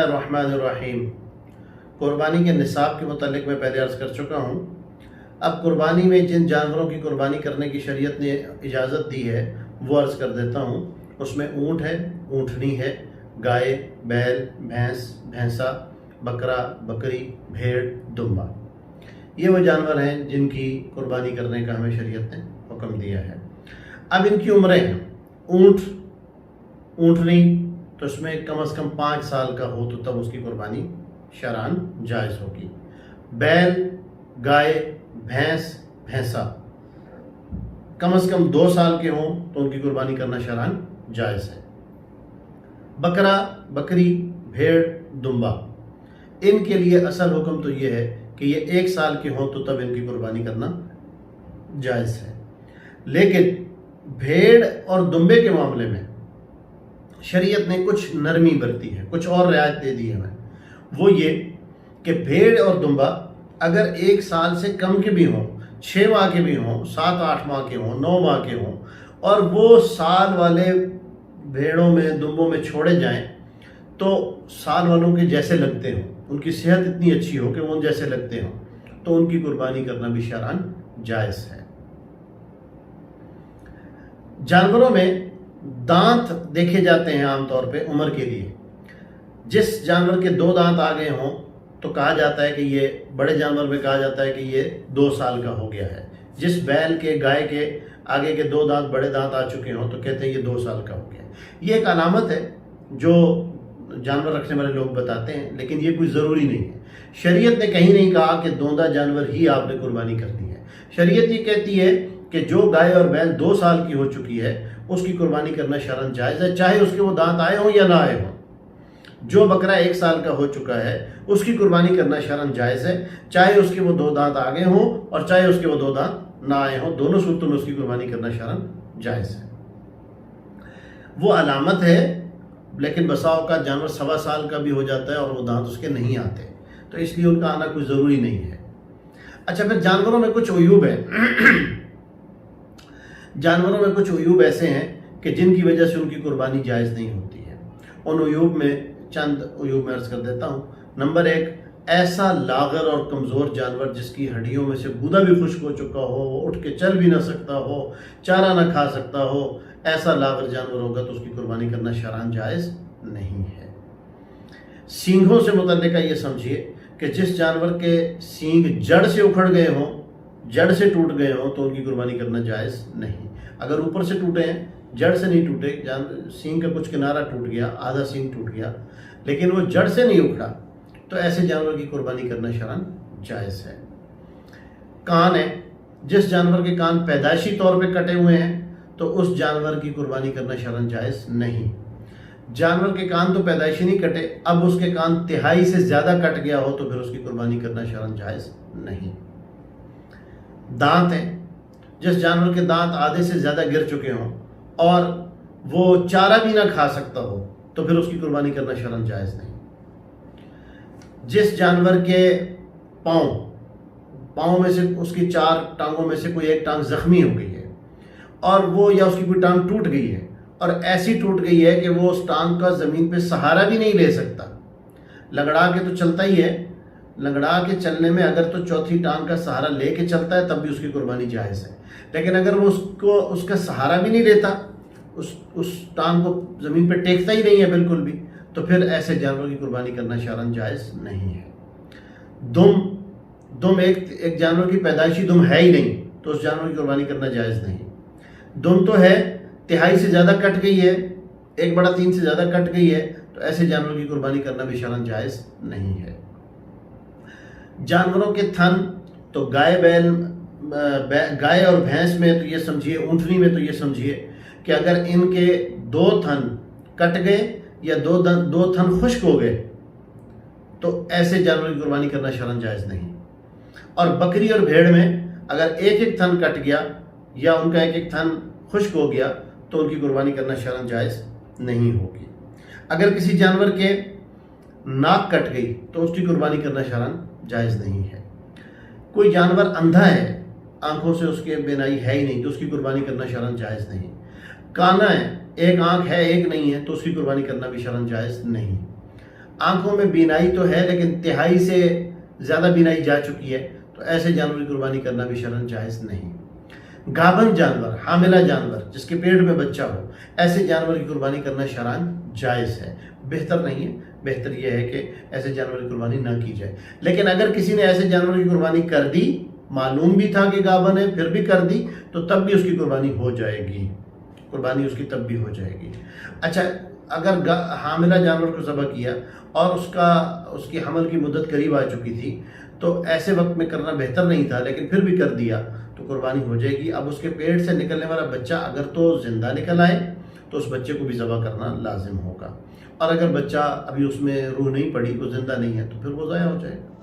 الرحمن الرحیم۔ قربانی کے نصاب کے متعلق میں پہلے عرض کر چکا ہوں۔ اب قربانی میں جن جانوروں کی قربانی کرنے کی شریعت نے اجازت دی ہے وہ عرض کر دیتا ہوں۔ اس میں اونٹ ہے، اونٹنی ہے، گائے، بیل، بھینس، بھینسا، بکرا، بکری، بھیڑ، دمبا، یہ وہ جانور ہیں جن کی قربانی کرنے کا ہمیں شریعت نے حکم دیا ہے۔ اب ان کی عمریں ہیں۔ اونٹنی تو اس میں کم از کم 5 سال کا ہو تو تب اس کی قربانی شرعاً جائز ہوگی۔ بیل، گائے، بھینس، بھینسا کم از کم 2 سال کے ہوں تو ان کی قربانی کرنا شرعاً جائز ہے۔ بکرا، بکری، بھیڑ، دمبا، ان کے لیے اصل حکم تو یہ ہے کہ یہ 1 سال کے ہوں تو تب ان کی قربانی کرنا جائز ہے۔ لیکن بھیڑ اور دمبے کے معاملے میں شریعت نے کچھ نرمی برتی ہے، کچھ اور رعایت دے دی ہے ہمیں۔ وہ یہ کہ بھیڑ اور دمبا اگر 1 سال سے کم کے بھی ہوں، 6 ماہ کے بھی ہوں، 7-8 ماہ کے ہوں، 9 ماہ کے ہوں، اور وہ سال والے بھیڑوں میں، دمبوں میں چھوڑے جائیں تو سال والوں کے جیسے لگتے ہوں، ان کی صحت اتنی اچھی ہو کہ وہ ان جیسے لگتے ہوں، تو ان کی قربانی کرنا بھی شرعاً جائز ہے۔ جانوروں میں دانت دیکھے جاتے ہیں عام طور پہ عمر کے لیے۔ جس جانور کے 2 دانت آ گئے ہوں تو کہا جاتا ہے کہ یہ بڑے جانور میں کہا جاتا ہے کہ یہ 2 سال کا ہو گیا ہے۔ جس بیل کے، گائے کے آگے کے 2 دانت، بڑے دانت آ چکے ہوں تو کہتے ہیں یہ 2 سال کا ہو گیا۔ یہ ایک علامت ہے جو جانور رکھنے والے لوگ بتاتے ہیں، لیکن یہ کوئی ضروری نہیں ہے۔ شریعت نے کہیں نہیں کہا کہ دوندا جانور ہی آپ نے قربانی کرنی ہے۔ شریعت یہ کہتی ہے کہ جو گائے اور بیل 2 سال کی ہو چکی ہے اس کی قربانی کرنا شرعاً جائز ہے، چاہے اس کے وہ دانت آئے ہوں یا نہ آئے ہوں۔ جو بکرا 1 سال کا ہو چکا ہے اس کی قربانی کرنا شرعاً جائز ہے، چاہے اس کے وہ 2 دانت آگے ہوں اور چاہے اس کے وہ 2 دانت نہ آئے ہوں، دونوں صورتوں میں اس کی قربانی کرنا شرعاً جائز ہے۔ وہ علامت ہے، لیکن بسا اوقات جانور 1.25 سال کا بھی ہو جاتا ہے اور وہ دانت اس کے نہیں آتے، تو اس لیے ان کا آنا کوئی ضروری نہیں ہے۔ اچھا، پھر جانوروں میں کچھ عیوب ہیں۔ جانوروں میں کچھ عیوب ایسے ہیں کہ جن کی وجہ سے ان کی قربانی جائز نہیں ہوتی ہے۔ ان عیوب میں چند عیوب میں عرض کر دیتا ہوں۔ نمبر 1، ایسا لاغر اور کمزور جانور جس کی ہڈیوں میں سے گودا بھی خشک ہو چکا ہو، وہ اٹھ کے چل بھی نہ سکتا ہو، چارہ نہ کھا سکتا ہو، ایسا لاغر جانور ہوگا تو اس کی قربانی کرنا شرعاً جائز نہیں ہے۔ سینگوں سے متعلقہ یہ سمجھیے کہ جس جانور کے سینگ جڑ سے اکھڑ گئے ہوں، جڑ سے ٹوٹ گئے ہوں تو ان کی قربانی کرنا جائز نہیں۔ اگر اوپر سے ٹوٹے ہیں، جڑ سے نہیں ٹوٹے، سینگ کا کچھ کنارہ ٹوٹ گیا، آدھا سینگ ٹوٹ گیا، لیکن وہ جڑ سے نہیں اکھڑا، تو ایسے جانور کی قربانی کرنا شرعاً جائز ہے۔ کان ہے، جس جانور کے کان پیدائشی طور پہ کٹے ہوئے ہیں تو اس جانور کی قربانی کرنا شرعاً جائز نہیں۔ جانور کے کان تو پیدائشی نہیں کٹے، اب اس کے کان 1/3 سے زیادہ کٹ گیا ہو تو پھر اس کی قربانی کرنا شرعاً جائز نہیں۔ دانت ہیں، جس جانور کے دانت آدھے سے زیادہ گر چکے ہوں اور وہ چارہ بھی نہ کھا سکتا ہو تو پھر اس کی قربانی کرنا شرعاً جائز نہیں۔ جس جانور کے پاؤں میں سے اس کی 4 ٹانگوں میں سے کوئی ایک ٹانگ زخمی ہو گئی ہے اور وہ یا اس کی کوئی ٹانگ ٹوٹ گئی ہے اور ایسی ٹوٹ گئی ہے کہ وہ اس ٹانگ کا زمین پہ سہارا بھی نہیں لے سکتا، لنگڑا کے تو چلتا ہی ہے، لنگڑا کے چلنے میں اگر تو 4تھی ٹانگ کا سہارا لے کے چلتا ہے تب بھی اس کی قربانی جائز ہے، لیکن اگر وہ اس کا سہارا بھی نہیں لیتا، اس ٹانگ کو زمین پہ ٹیکتا ہی نہیں ہے بالکل بھی، تو پھر ایسے جانور کی قربانی کرنا شرعاً جائز نہیں ہے۔ دم ایک جانور کی پیدائشی دم ہے ہی نہیں تو اس جانور کی قربانی کرنا جائز نہیں۔ دم تو ہے، 1/3 سے زیادہ کٹ گئی ہے، 1/3 سے زیادہ کٹ گئی ہے تو ایسے جانور کی قربانی کرنا بھی شرعاً جائز نہیں ہے۔ جانوروں کے تھن تو گائے اور بھینس میں تو یہ سمجھیے، اونٹنی میں تو یہ سمجھیے کہ اگر ان کے 2 تھن کٹ گئے یا 2 تھن خشک ہو گئے تو ایسے جانور کی قربانی کرنا شرعاً جائز نہیں۔ اور بکری اور بھیڑ میں اگر ایک تھن کٹ گیا یا ان کا ایک تھن خشک ہو گیا تو ان کی قربانی کرنا شرعاً جائز نہیں ہوگی۔ اگر کسی جانور کے ناک کٹ گئی تو اس کی قربانی کرنا شرعاً جائز نہیں ہے۔ کوئی جانور اندھا ہے، آنکھوں سے اس کے بینائی ہے ہی نہیں تو اس کی قربانی کرنا شرعاً جائز نہیں۔ کانا ہے، ایک آنکھ ہے ایک نہیں ہے تو اس کی قربانی کرنا بھی شرعاً جائز نہیں۔ آنکھوں میں بینائی تو ہے لیکن تہائی سے زیادہ بینائی جا چکی ہے، تو ایسے جانور کی قربانی کرنا بھی شرعاً جائز نہیں۔ گابن جانور، حاملہ جانور جس کے پیٹ میں بچہ ہو، ایسے جانور کی قربانی کرنا شرعاً جائز ہے، بہتر نہیں ہے۔ بہتر یہ ہے کہ ایسے جانور کی قربانی نہ کی جائے۔ لیکن اگر کسی نے ایسے جانور کی قربانی کر دی، معلوم بھی تھا کہ گابن ہے پھر بھی کر دی، تو تب بھی اس کی قربانی ہو جائے گی، قربانی اس کی تب بھی ہو جائے گی۔ اچھا، اگر حاملہ جانور کو ذبح کیا اور اس کی حمل کی مدت قریب آ چکی تھی، تو ایسے وقت میں کرنا بہتر نہیں تھا، لیکن پھر بھی کر دیا تو قربانی ہو جائے گی۔ اب اس کے پیٹ سے نکلنے والا بچہ اگر تو زندہ نکل آئے تو اس بچے کو بھی ذبح کرنا لازم ہوگا، اور اگر بچہ ابھی اس میں روح نہیں پڑی، وہ زندہ نہیں ہے، تو پھر وہ ضائع ہو جائے گا۔